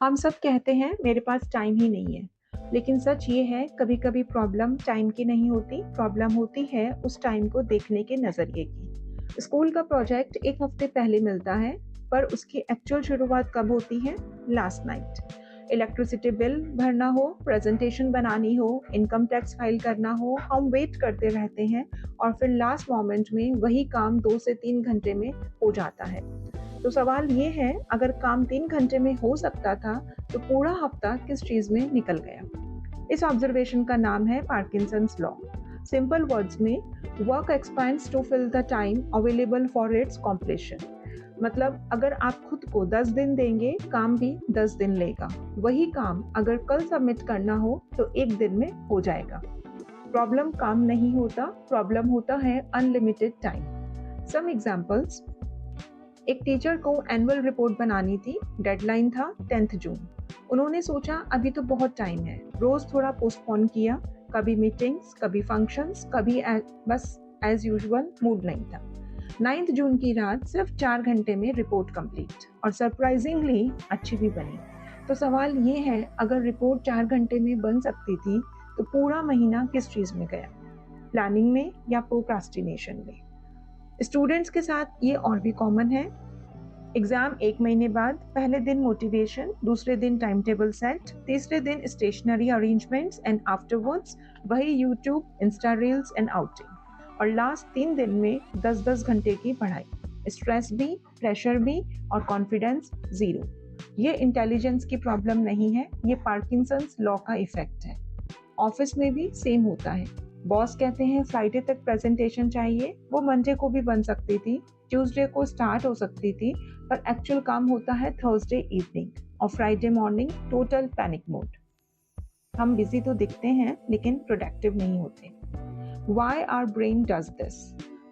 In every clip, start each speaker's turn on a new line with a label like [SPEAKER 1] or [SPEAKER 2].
[SPEAKER 1] हम सब कहते हैं मेरे पास टाइम ही नहीं है, लेकिन सच ये है कभी कभी प्रॉब्लम टाइम की नहीं होती, प्रॉब्लम होती है उस टाइम को देखने के नज़रिए की। स्कूल का प्रोजेक्ट एक हफ्ते पहले मिलता है, पर उसकी एक्चुअल शुरुआत कब होती है? Last night. इलेक्ट्रिसिटी बिल भरना हो, प्रेजेंटेशन बनानी हो, इनकम टैक्स फाइल करना हो, हम वेट करते रहते हैं और फिर लास्ट मोमेंट में वही काम 2 से 3 घंटे में हो जाता है। तो सवाल ये है, अगर काम 3 घंटे में हो सकता था तो पूरा हफ्ता किस चीज में निकल गया? इस ऑब्जर्वेशन का नाम है पार्किंसंस लॉ। सिंपल वर्ड्स में, work expands to fill the time available for its completion. मतलब अगर आप खुद को 10 दिन देंगे, काम भी 10 दिन लेगा। वही काम अगर कल सबमिट करना हो तो 1 दिन में हो जाएगा। प्रॉब्लम काम नहीं होता, प्रॉब्लम होता है अनलिमिटेड टाइम। Some examples. एक टीचर को एनुअल रिपोर्ट बनानी थी, डेडलाइन था 10 जून। उन्होंने सोचा अभी तो बहुत टाइम है, रोज थोड़ा पोस्टपोन किया, कभी मीटिंग्स, कभी फंक्शंस, कभी बस एज यूजुअल मूड नहीं था। 9 जून की रात सिर्फ 4 घंटे में रिपोर्ट कंप्लीट, और सरप्राइजिंगली अच्छी भी बनी। तो सवाल ये है, अगर रिपोर्ट 4 घंटे में बन सकती थी तो पूरा महीना किस चीज में गया? प्लानिंग में या प्रोक्रास्टिनेशन में? स्टूडेंट्स के साथ ये और भी कॉमन है। एग्जाम 1 महीने बाद, पहले दिन मोटिवेशन, दूसरे दिन टाइम टेबल सेट, तीसरे दिन स्टेशनरी अरेंजमेंट्स एंड आफ्टरवर्ड्स वही YouTube, Insta reels and outing. और लास्ट 3 दिन में 10-10 घंटे की पढ़ाई, स्ट्रेस भी, प्रेशर भी और कॉन्फिडेंस जीरो। ये इंटेलिजेंस की प्रॉब्लम नहीं है, ये पार्किंसंस लॉ का इफेक्ट है। ऑफिस में भी सेम होता है। बॉस कहते हैं फ्राइडे तक प्रेजेंटेशन चाहिए, वो मंडे को भी बन सकती थी, ट्यूसडे को स्टार्ट हो सकती थी, पर एक्चुअल काम होता है थर्सडे इवनिंग और Friday morning total panic mode. हम बिजी तो दिखते हैं लेकिन प्रोडक्टिव नहीं होते। Why our brain does this?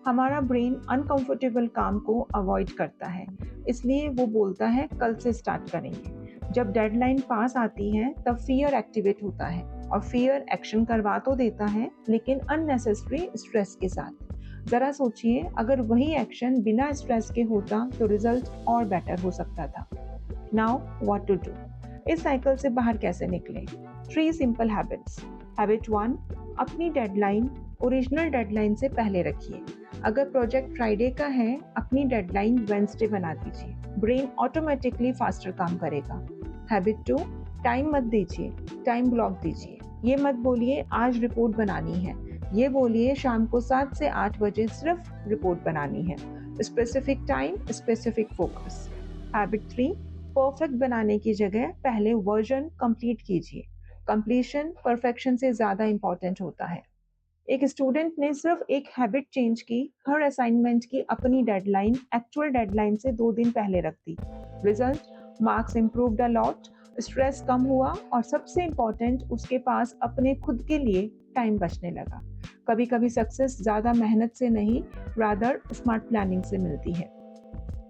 [SPEAKER 1] हमारा ब्रेन अनकंफर्टेबल काम को अवॉइड करता है, इसलिए वो बोलता है कल से स्टार्ट करेंगे। जब डेडलाइन पास आती है तब फियर एक्टिवेट होता है, और फियर एक्शन करवा तो देता है लेकिन अननेसेसरी स्ट्रेस के साथ। जरा सोचिए, अगर वही एक्शन बिना स्ट्रेस के होता तो रिजल्ट और बेटर हो सकता था। Now what to do? इस साइकिल से बाहर कैसे निकले? 3 सिंपल हैबिट्स। हैबिट 1, अपनी डेडलाइन ओरिजिनल डेडलाइन से पहले रखिए। अगर प्रोजेक्ट फ्राइडे का है, अपनी डेडलाइन वेडनेसडे बना दीजिए। ब्रेन ऑटोमेटिकली फास्टर काम करेगा। हैबिट 2, टाइम मत दीजिए, टाइम ब्लॉक दीजिए। ये मत बोलिए आज रिपोर्ट बनानी है, ये बोलिए शाम को 7 से 8 बजे सिर्फ रिपोर्ट बनानी है। Specific time, specific focus. Habit 3, perfect बनाने की जगह पहले वर्जन कंप्लीट कीजिए। कंप्लीशन परफेक्शन से ज्यादा इंपॉर्टेंट होता है। एक स्टूडेंट ने सिर्फ एक हैबिट चेंज की, हर असाइनमेंट की अपनी डेडलाइन एक्चुअल डेडलाइन से 2 दिन पहले रख दी। Result, marks improved a lot, stress कम हुआ, और सबसे इम्पोर्टेंट, उसके पास अपने खुद के लिए टाइम बचने लगा। कभी कभी सक्सेस ज्यादा मेहनत से नहीं, रादर स्मार्ट प्लानिंग से मिलती है।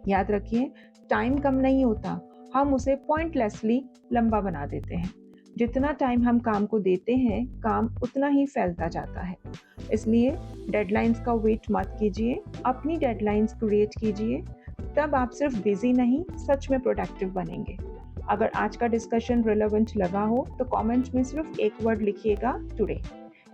[SPEAKER 1] याद रखिए, टाइम कम नहीं होता, हम उसे पॉइंटलेसली लंबा बना देते हैं। जितना टाइम हम काम को देते हैं, काम उतना ही फैलता जाता है। इसलिए डेडलाइंस का वेट मत कीजिए, अपनी डेडलाइंस क्रिएट कीजिए। तब आप सिर्फ बिजी नहीं, सच में प्रोडक्टिव बनेंगे। अगर आज का डिस्कशन रिलेवेंट लगा हो तो कमेंट में सिर्फ एक वर्ड लिखिएगा, टुडे,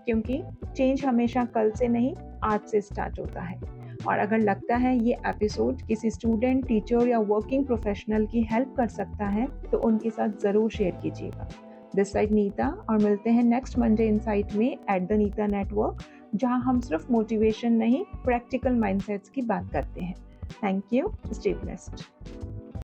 [SPEAKER 1] क्योंकि चेंज हमेशा कल से नहीं, आज से स्टार्ट होता है। और अगर लगता है ये एपिसोड किसी स्टूडेंट, टीचर या वर्किंग प्रोफेशनल की हेल्प कर सकता है तो उनके साथ ज़रूर शेयर कीजिएगा। दिस साइड नीता, और मिलते हैं नेक्स्ट मंडे इनसाइट में एट द नीता नेटवर्क, जहां हम सिर्फ मोटिवेशन नहीं, प्रैक्टिकल माइंडसेट्स की बात करते हैं। Thank you, stay blessed.